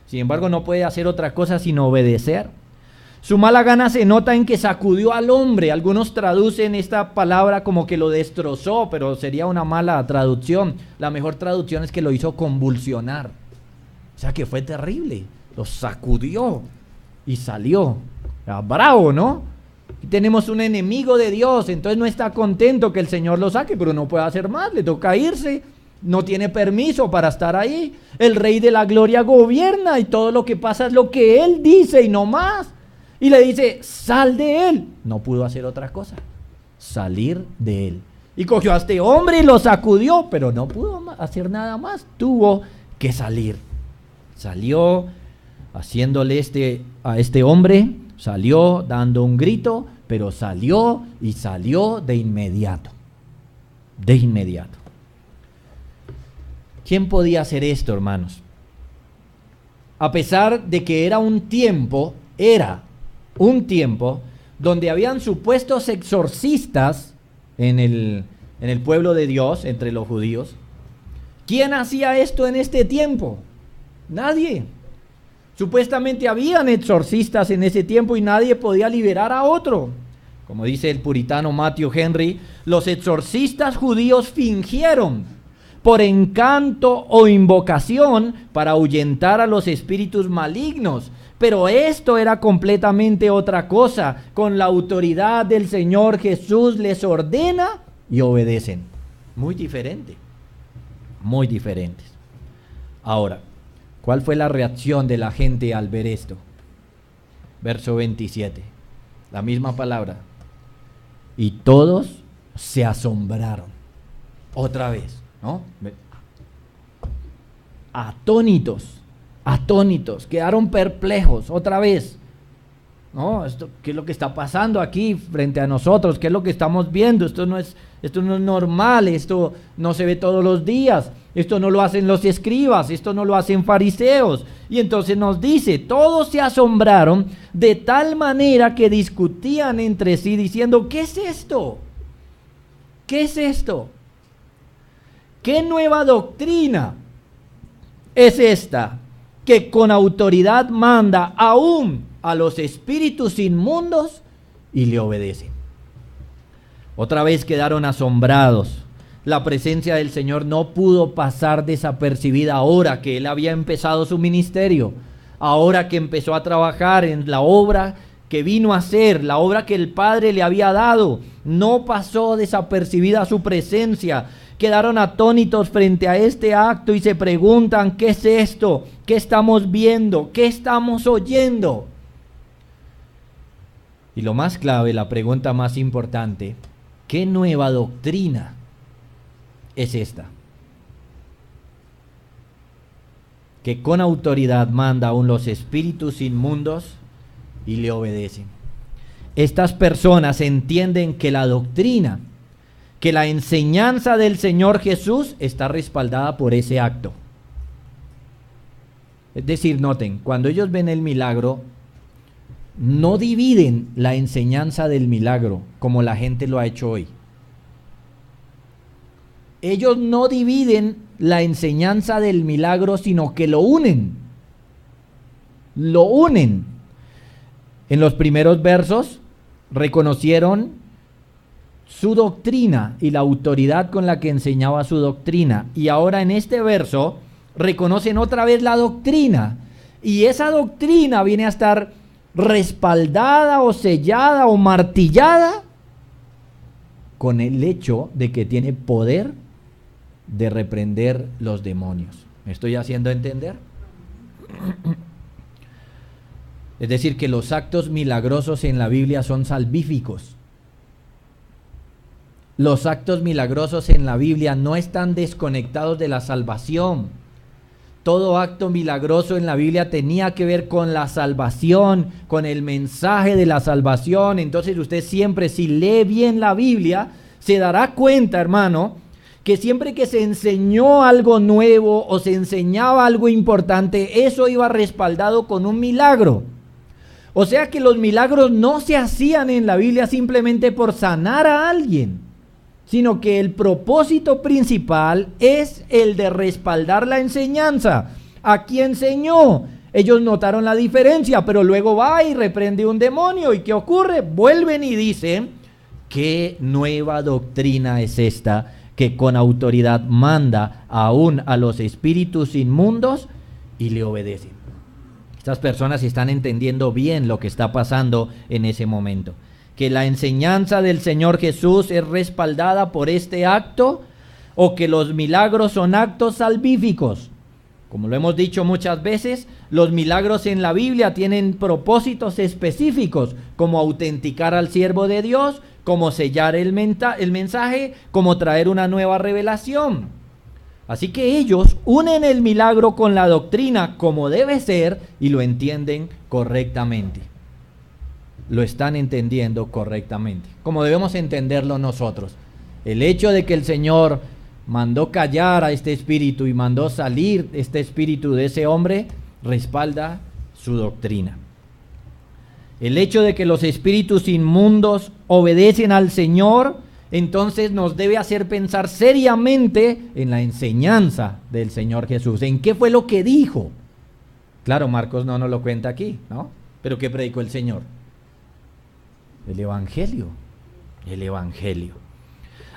Sin embargo, no puede hacer otra cosa sino obedecer. Su mala gana se nota en que sacudió al hombre. Algunos traducen esta palabra como que lo destrozó, pero sería una mala traducción. La mejor traducción es que lo hizo convulsionar. O sea que fue terrible. Lo sacudió y salió. Bravo, ¿no? Y tenemos un enemigo de Dios, entonces no está contento que el Señor lo saque, pero no puede hacer más, le toca irse. No tiene permiso para estar ahí. El Rey de la Gloria gobierna y todo lo que pasa es lo que Él dice y no más. Y le dice: sal de él. No pudo hacer otra cosa, salir de él. Y cogió a este hombre y lo sacudió, pero no pudo hacer nada más. Tuvo que salir. Salió haciéndole a este hombre, salió dando un grito, pero salió y salió de inmediato. De inmediato. ¿Quién podía hacer esto, hermanos? A pesar de que era un tiempo donde habían supuestos exorcistas en el pueblo de Dios, entre los judíos. ¿Quién hacía esto en este tiempo? Nadie. Supuestamente habían exorcistas en ese tiempo y nadie podía liberar a otro. Como dice el puritano Matthew Henry, los exorcistas judíos fingieron por encanto o invocación para ahuyentar a los espíritus malignos. Pero esto era completamente otra cosa. Con la autoridad del Señor Jesús les ordena y obedecen. Muy diferente. Muy diferentes. Ahora, ¿cuál fue la reacción de la gente al ver esto? Verso 27. La misma palabra. Y todos se asombraron. Otra vez, ¿no? Atónitos, quedaron perplejos otra vez. ¿No? ¿Qué es lo que está pasando aquí frente a nosotros? ¿Qué es lo que estamos viendo? Esto no es normal, esto no se ve todos los días, esto no lo hacen los escribas, esto no lo hacen fariseos. Y entonces nos dice: todos se asombraron de tal manera que discutían entre sí diciendo: ¿qué es esto? ¿Qué es esto? ¿Qué nueva doctrina es esta que con autoridad manda aún a los espíritus inmundos y le obedecen? Otra vez quedaron asombrados. La presencia del Señor no pudo pasar desapercibida ahora que Él había empezado su ministerio. ahora que empezó a trabajar en la obra que vino a hacer, la obra que el Padre le había dado. No pasó desapercibida su presencia. Quedaron atónitos frente a este acto y se preguntan: ¿qué es esto? ¿Qué estamos viendo? ¿Qué estamos oyendo? Y lo más clave, la pregunta más importante: ¿qué nueva doctrina es esta? Que con autoridad manda aún los espíritus inmundos y le obedecen. Estas personas entienden que la doctrina, que la enseñanza del Señor Jesús está respaldada por ese acto. Es decir, noten, cuando ellos ven el milagro, no dividen la enseñanza del milagro como la gente lo ha hecho hoy. Ellos no dividen la enseñanza del milagro, sino que lo unen. Lo unen. En los primeros versos reconocieron su doctrina y la autoridad con la que enseñaba su doctrina. Y ahora en este verso reconocen otra vez la doctrina. Y esa doctrina viene a estar respaldada o sellada o martillada con el hecho de que tiene poder de reprender los demonios. ¿Me estoy haciendo entender? Es decir, que los actos milagrosos en la Biblia son salvíficos. Los actos milagrosos en la Biblia no están desconectados de la salvación. Todo acto milagroso en la Biblia tenía que ver con la salvación, con el mensaje de la salvación. Entonces usted siempre, si lee bien la Biblia, se dará cuenta, hermano, que siempre que se enseñó algo nuevo o se enseñaba algo importante, eso iba respaldado con un milagro. O sea que los milagros no se hacían en la Biblia simplemente por sanar a alguien, sino que el propósito principal es el de respaldar la enseñanza. Aquí enseñó, ellos notaron la diferencia, pero luego va y reprende un demonio. ¿Y qué ocurre? Vuelven y dicen: ¿qué nueva doctrina es esta que con autoridad manda aún a los espíritus inmundos y le obedecen? Estas personas están entendiendo bien lo que está pasando en ese momento. Que la enseñanza del Señor Jesús es respaldada por este acto, o que los milagros son actos salvíficos. Como lo hemos dicho muchas veces, los milagros en la Biblia tienen propósitos específicos, como autenticar al siervo de Dios, como sellar el mensaje, como traer una nueva revelación. Así que ellos unen el milagro con la doctrina como debe ser y lo entienden correctamente. Lo están entendiendo correctamente, como debemos entenderlo nosotros. El hecho de que el Señor mandó callar a este espíritu y mandó salir este espíritu de ese hombre, respalda su doctrina. El hecho de que los espíritus inmundos obedecen al Señor, entonces nos debe hacer pensar seriamente en la enseñanza del Señor Jesús. ¿En qué fue lo que dijo? Claro, Marcos no nos lo cuenta aquí, ¿no? Pero ¿qué predicó el Señor? El Evangelio. El Evangelio.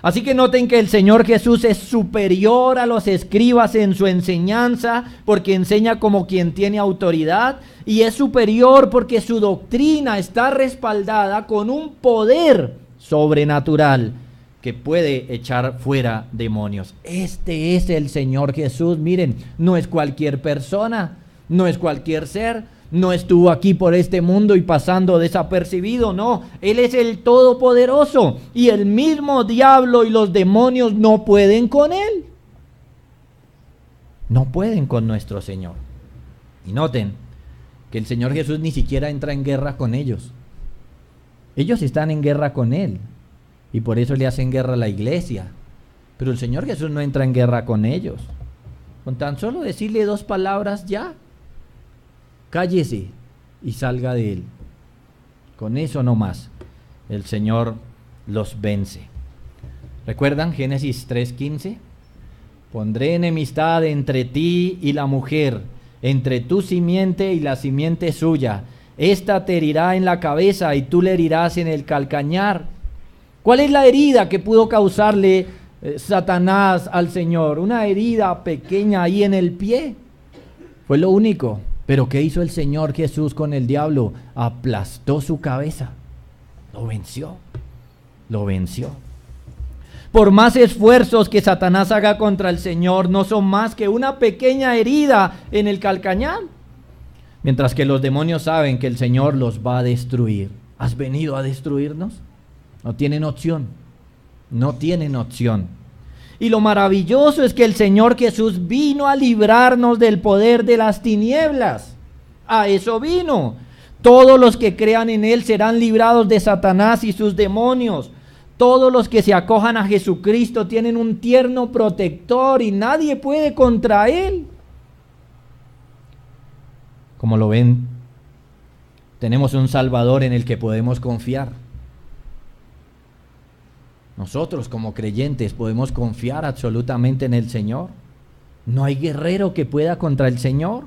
Así que noten que el Señor Jesús es superior a los escribas en su enseñanza, porque enseña como quien tiene autoridad, y es superior porque su doctrina está respaldada con un poder sobrenatural que puede echar fuera demonios. Este es el Señor Jesús. Miren, no es cualquier persona, no es cualquier ser, no estuvo aquí por este mundo y pasando desapercibido, no. Él es el Todopoderoso, y el mismo diablo y los demonios no pueden con Él. No pueden con nuestro Señor. Y noten que el Señor Jesús ni siquiera entra en guerra con ellos. Ellos están en guerra con Él, y por eso le hacen guerra a la iglesia. Pero el Señor Jesús no entra en guerra con ellos. Con tan solo decirle 2 palabras, ya, cállese y salga de él. Con eso no más, el Señor los vence. ¿Recuerdan Génesis 3:15? Pondré enemistad entre ti y la mujer, entre tu simiente y la simiente suya. Esta te herirá en la cabeza y tú le herirás en el calcañar. ¿Cuál es la herida que pudo causarle Satanás al Señor? Una herida pequeña ahí en el pie. Fue lo único. Pero ¿qué hizo el Señor Jesús con el diablo? Aplastó su cabeza. Lo venció. Lo venció. Por más esfuerzos que Satanás haga contra el Señor, no son más que una pequeña herida en el calcañar. Mientras que los demonios saben que el Señor los va a destruir. ¿Has venido a destruirnos? No tienen opción. No tienen opción. Y lo maravilloso es que el Señor Jesús vino a librarnos del poder de las tinieblas. A eso vino. Todos los que crean en Él serán librados de Satanás y sus demonios. Todos los que se acojan a Jesucristo tienen un tierno protector y nadie puede contra Él. Como lo ven, tenemos un Salvador en el que podemos confiar. Nosotros como creyentes podemos confiar absolutamente en el Señor. No hay guerrero que pueda contra el Señor.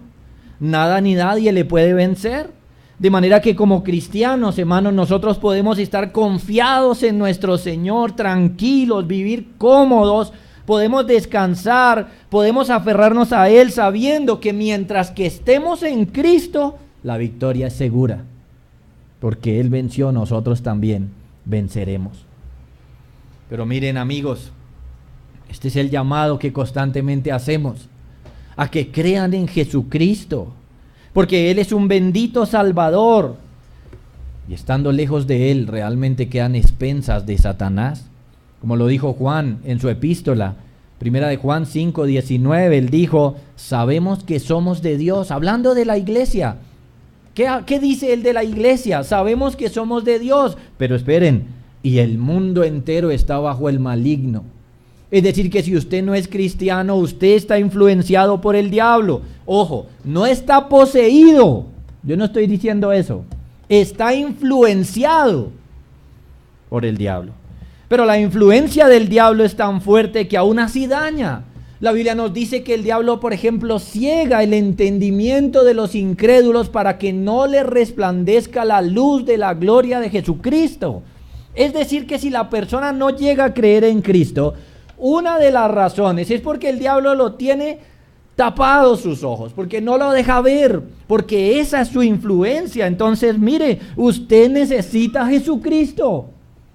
Nada ni nadie le puede vencer. De manera que como cristianos, hermanos, nosotros podemos estar confiados en nuestro Señor, tranquilos, vivir cómodos, podemos descansar, podemos aferrarnos a Él sabiendo que mientras que estemos en Cristo, la victoria es segura. Porque Él venció, nosotros también venceremos. Pero miren, amigos, este es el llamado que constantemente hacemos, a que crean en Jesucristo, porque Él es un bendito Salvador, y estando lejos de Él realmente quedan expensas de Satanás, como lo dijo Juan en su epístola, primera de Juan 5:19, él dijo, sabemos que somos de Dios, hablando de la iglesia. ¿Qué dice él de la iglesia? Sabemos que somos de Dios, pero esperen, y el mundo entero está bajo el maligno. Es decir, que si usted no es cristiano, usted está influenciado por el diablo. Ojo, no está poseído. Yo no estoy diciendo eso. Está influenciado por el diablo. Pero la influencia del diablo es tan fuerte que aún así daña. La Biblia nos dice que el diablo, por ejemplo, ciega el entendimiento de los incrédulos para que no les resplandezca la luz de la gloria de Jesucristo. Es decir, que si la persona no llega a creer en Cristo, una de las razones es porque el diablo lo tiene tapado sus ojos, porque no lo deja ver, porque esa es su influencia. Entonces, mire, usted necesita a Jesucristo.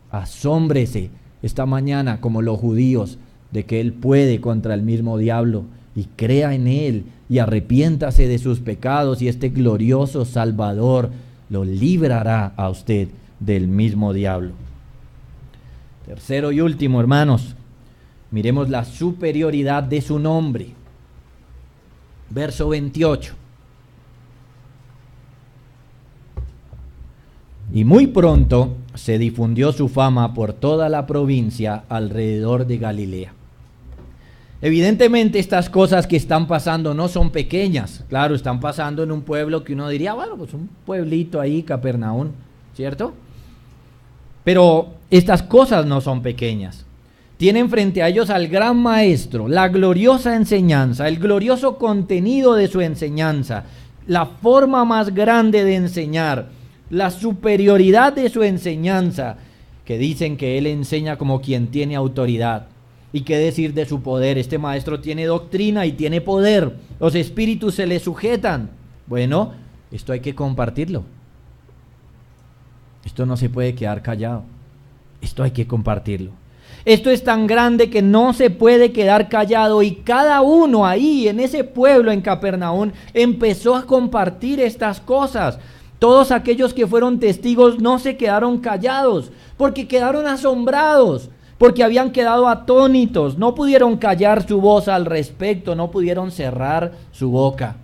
Asómbrese esta mañana como los judíos de que Él puede contra el mismo diablo y crea en Él y arrepiéntase de sus pecados y este glorioso Salvador lo librará a usted del mismo diablo. Tercero y último, hermanos, miremos la superioridad de su nombre. Verso 28. Y muy pronto se difundió su fama por toda la provincia alrededor de Galilea. Evidentemente estas cosas que están pasando no son pequeñas. Claro, están pasando en un pueblo que uno diría, bueno, pues un pueblito ahí, Capernaum, ¿cierto? Pero estas cosas no son pequeñas. Tienen frente a ellos al gran maestro, la gloriosa enseñanza, el glorioso contenido de su enseñanza, la forma más grande de enseñar, la superioridad de su enseñanza, que dicen que él enseña como quien tiene autoridad. ¿Y qué decir de su poder? Este maestro tiene doctrina y tiene poder. Los espíritus se le sujetan. Bueno, esto hay que compartirlo. Esto no se puede quedar callado. Esto hay que compartirlo. Esto es tan grande que no se puede quedar callado, y cada uno ahí en ese pueblo, en Capernaum, empezó a compartir estas cosas. Todos aquellos que fueron testigos no se quedaron callados, porque quedaron asombrados, porque habían quedado atónitos, no pudieron callar su voz al respecto, no pudieron cerrar su boca.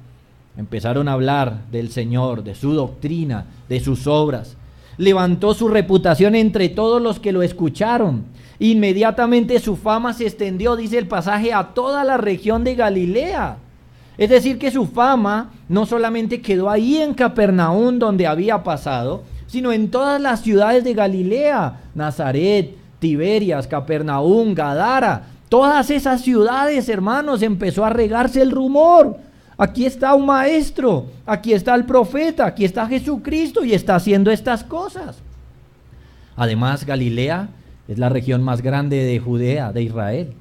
Empezaron a hablar del Señor, de su doctrina, de sus obras. Levantó su reputación entre todos los que lo escucharon. Inmediatamente su fama se extendió, dice el pasaje, a toda la región de Galilea. Es decir, que su fama no solamente quedó ahí en Capernaum donde había pasado, sino en todas las ciudades de Galilea, Nazaret, Tiberias, Capernaum, Gadara. Todas esas ciudades, hermanos, empezó a regarse el rumor. Aquí está un maestro, aquí está el profeta, aquí está Jesucristo y está haciendo estas cosas. Además, Galilea es la región más grande de Judea, de Israel.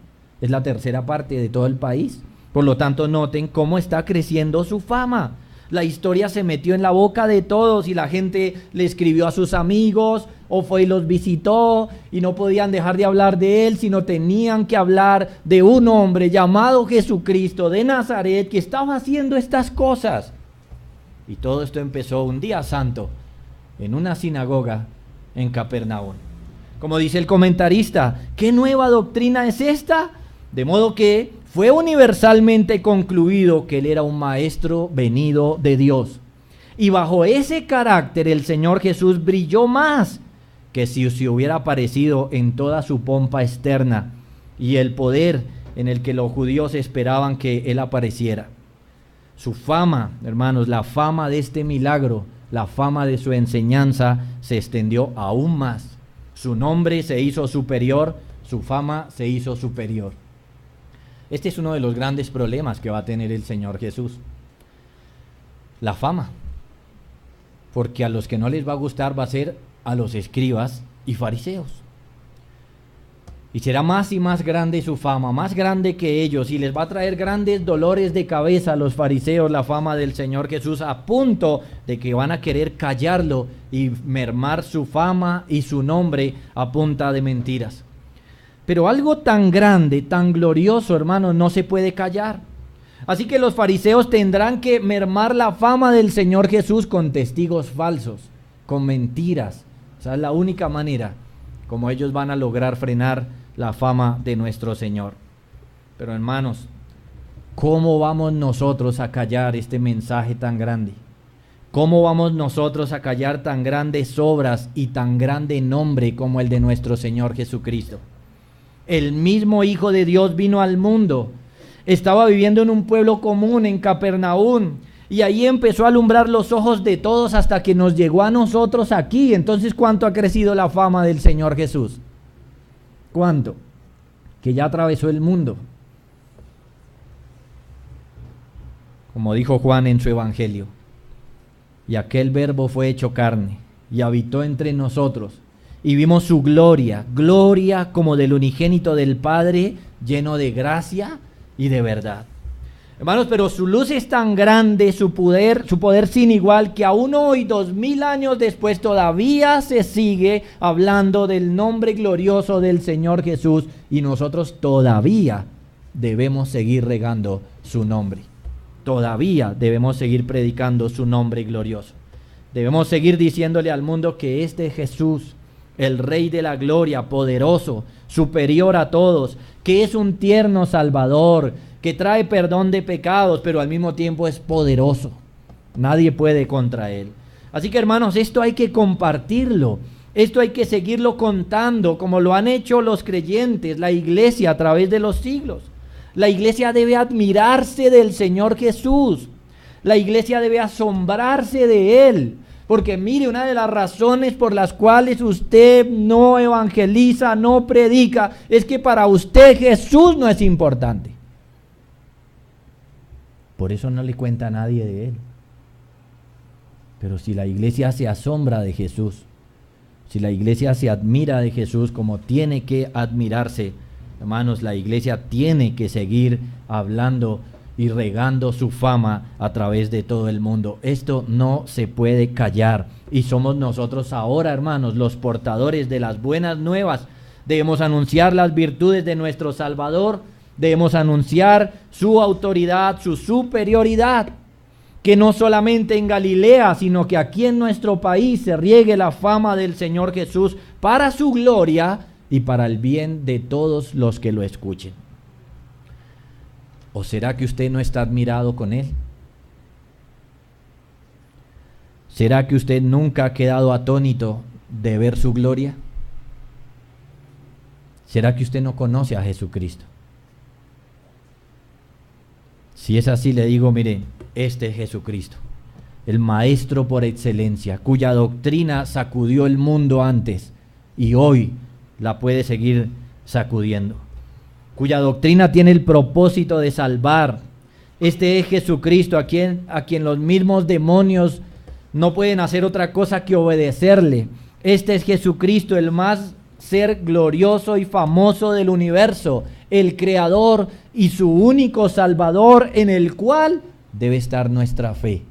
Es la tercera parte de todo el país. Por lo tanto, noten cómo está creciendo su fama. La historia se metió en la boca de todos y la gente le escribió a sus amigos o fue y los visitó y no podían dejar de hablar de él, sino tenían que hablar de un hombre llamado Jesucristo de Nazaret que estaba haciendo estas cosas. Y todo esto empezó un día santo en una sinagoga en Capernaum. Como dice el comentarista, ¿qué nueva doctrina es esta? De modo que fue universalmente concluido que él era un maestro venido de Dios. Y bajo ese carácter el Señor Jesús brilló más que si se hubiera aparecido en toda su pompa externa y el poder en el que los judíos esperaban que él apareciera. Su fama, hermanos, la fama de este milagro, la fama de su enseñanza se extendió aún más. Su nombre se hizo superior, su fama se hizo superior. Este es uno de los grandes problemas que va a tener el Señor Jesús. La fama. Porque a los que no les va a gustar va a ser a los escribas y fariseos. Y será más y más grande su fama, más grande que ellos, y les va a traer grandes dolores de cabeza a los fariseos la fama del Señor Jesús, a punto de que van a querer callarlo y mermar su fama y su nombre a punta de mentiras. Pero algo tan grande, tan glorioso, hermanos, no se puede callar. Así que los fariseos tendrán que mermar la fama del Señor Jesús con testigos falsos, con mentiras. Esa es la única manera como ellos van a lograr frenar la fama de nuestro Señor. Pero hermanos, ¿cómo vamos nosotros a callar este mensaje tan grande? ¿Cómo vamos nosotros a callar tan grandes obras y tan grande nombre como el de nuestro Señor Jesucristo? El mismo Hijo de Dios vino al mundo, estaba viviendo en un pueblo común en Capernaum, y ahí empezó a alumbrar los ojos de todos hasta que nos llegó a nosotros aquí. Entonces, ¿cuánto ha crecido la fama del Señor Jesús? ¿Cuánto? Que ya atravesó el mundo. Como dijo Juan en su evangelio, y aquel verbo fue hecho carne y habitó entre nosotros, y vimos su gloria, gloria como del unigénito del Padre, lleno de gracia y de verdad. Hermanos, pero su luz es tan grande, su poder sin igual, que aún hoy, 2000 años después, todavía se sigue hablando del nombre glorioso del Señor Jesús, y nosotros todavía debemos seguir regando su nombre. Todavía debemos seguir predicando su nombre glorioso. Debemos seguir diciéndole al mundo que este Jesús, el Rey de la Gloria, poderoso, superior a todos, que es un tierno Salvador, que trae perdón de pecados, pero al mismo tiempo es poderoso. Nadie puede contra él. Así que, hermanos, esto hay que compartirlo. Esto hay que seguirlo contando, como lo han hecho los creyentes, la iglesia a través de los siglos. La iglesia debe admirarse del Señor Jesús. La iglesia debe asombrarse de él. Porque mire, una de las razones por las cuales usted no evangeliza, no predica, es que para usted Jesús no es importante. Por eso no le cuenta a nadie de él. Pero si la iglesia se asombra de Jesús, si la iglesia se admira de Jesús como tiene que admirarse, hermanos, la iglesia tiene que seguir hablando y regando su fama a través de todo el mundo. Esto no se puede callar, y somos nosotros ahora, hermanos, los portadores de las buenas nuevas. Debemos anunciar las virtudes de nuestro Salvador, debemos anunciar su autoridad, su superioridad, que no solamente en Galilea, sino que aquí en nuestro país se riegue la fama del Señor Jesús para su gloria y para el bien de todos los que lo escuchen. ¿O será que usted no está admirado con él? ¿Será que usted nunca ha quedado atónito de ver su gloria? ¿Será que usted no conoce a Jesucristo? Si es así, le digo, mire, este es Jesucristo, el maestro por excelencia, cuya doctrina sacudió el mundo antes y hoy la puede seguir sacudiendo, cuya doctrina tiene el propósito de salvar. Este es Jesucristo, a quien los mismos demonios no pueden hacer otra cosa que obedecerle. Este es Jesucristo, el más ser glorioso y famoso del universo, el Creador y su único Salvador, en el cual debe estar nuestra fe.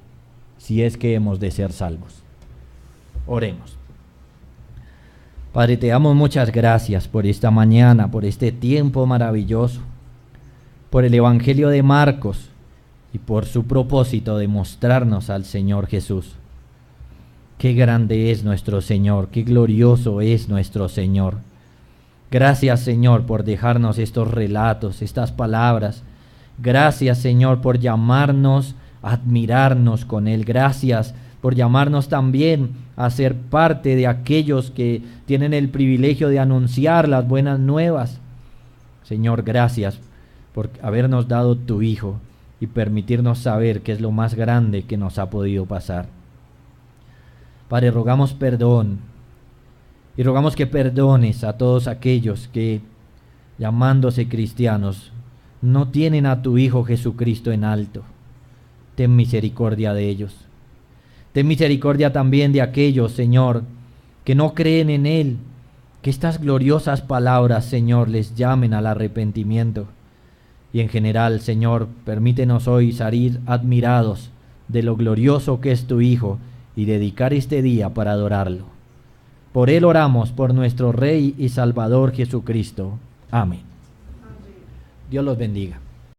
si es que hemos de ser salvos. Oremos. Padre, te damos muchas gracias por esta mañana, por este tiempo maravilloso, por el Evangelio de Marcos y por su propósito de mostrarnos al Señor Jesús. Qué grande es nuestro Señor, qué glorioso es nuestro Señor. Gracias, Señor, por dejarnos estos relatos, estas palabras. Gracias, Señor, por llamarnos a admirarnos con Él. Gracias por llamarnos también a ser parte de aquellos que tienen el privilegio de anunciar las buenas nuevas. Señor, gracias por habernos dado tu Hijo y permitirnos saber que es lo más grande que nos ha podido pasar. Padre, rogamos perdón y rogamos que perdones a todos aquellos que, llamándose cristianos, no tienen a tu Hijo Jesucristo en alto. Ten misericordia de ellos. Ten misericordia también de aquellos, Señor, que no creen en Él. Que estas gloriosas palabras, Señor, les llamen al arrepentimiento. Y en general, Señor, permítenos hoy salir admirados de lo glorioso que es tu Hijo y dedicar este día para adorarlo. Por Él oramos, por nuestro Rey y Salvador Jesucristo. Amén. Dios los bendiga.